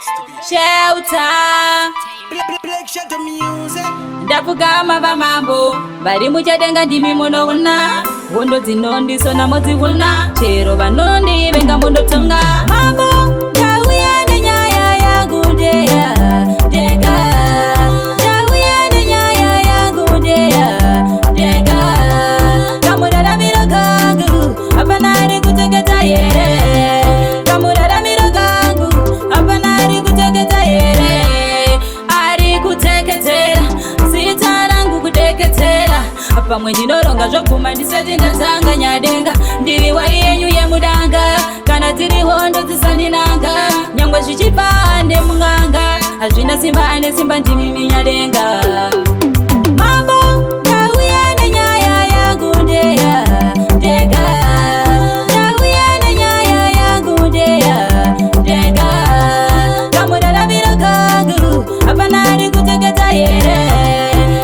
Shelter ndapfugama vamambo vari muchadenga ndimi munoona hondo dzinondisona modziuna chero vanondivenga mundotonga mambo ndauya nenyaya yangu ndeya ndega ndauya nenyaya yangu ndeya ndega kamuraramiro kangu hapana ari kuteketa here kamuraramiro kangu hapana ari kuteketa here ari kuteketera zita rangu kudeketera pamwe ndinoronga zvoguma ndisati ndatanga nyadenga ndiri wari yenyu yemudanga kana tiri hondo dzisandinanga nyangwe zvichibva ndemunganga hazvina simba ane simba ndimimi nyadenga mambo ndauya nenyaya yangu ndeya ndega ndauya nenyaya yangu ndeya ndega kamuraramiro kangu hapana ari kuteketa here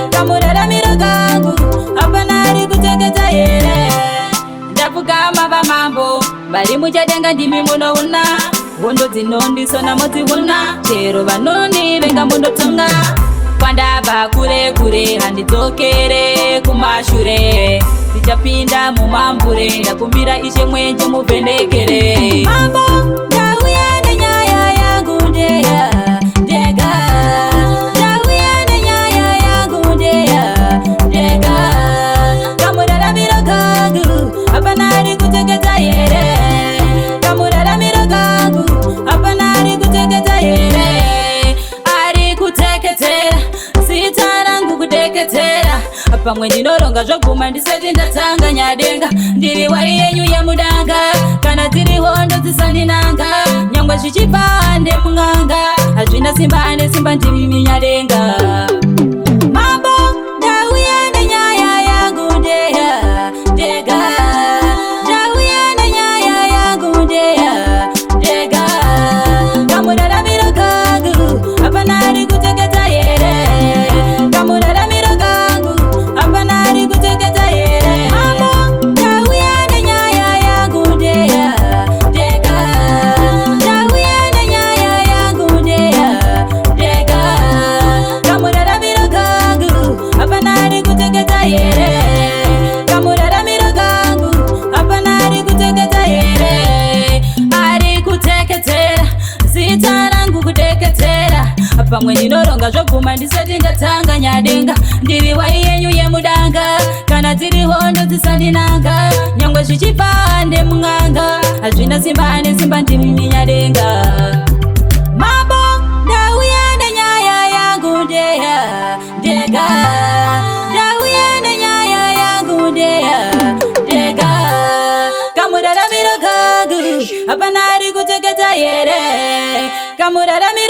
kamuraramiro kangu hapana ari kuteketa here ndapfugama vamambo vari muchadenga ndimi munouna hondo dzinondisona modziuna chero vanondivenga mundotonga kwandabva kure kure handidzokere kumashure ndichapinda mumambure ndakumbira ishe mwenje muvhenekere mambo ndauya nenyaya yangu ndeya ndega ndauya nenyaya yangu ndeya ndega kamuraramiro kangu hapana ari kuteketa here kamuraramiro kangu hapana ari kuteketa here ari kuteketera zita rangu kudeketera pamwe ndinoronga zvoguma ndisati ndatanga nyadenga ndiri wari yenyu yemudanga kana tiri hondo dzisandinanga nyangwe zvichibva ndemunganga hazvina simba ane simba ndimimi nyadenga mambo ndauya nenyaya yangu ndeya ndega ndauya nenyaya yangu ndeya ndega kamuraramiro kangu hapana ari kuteketa here kamuraramiro kangu hapana ari kuteketa here mambo ndauya nenyaya yangu ndeya ndega ndauya nenyaya yangu ndeya ndega kamuraramiro kangu hapana ari kuteketa here kamuraramiro kangu hapana ari kuteketa here ari kuteketera zita rangu kudeketera pamwe ndinoronga zvoguma ndisati ndatanga nyadenga ndiri wari yenyu yemudanga kana tiri hondo dzisandinanga nyangwe zvichibva ndemunganga hazvina simba ane simba ndimimi nyadenga mambo ndauya nenyaya yangu ndeya ndega ndauya nenyaya yangu ndeya ndega kamuraramiro kangu hapana ari kuteketa here kamuraramiro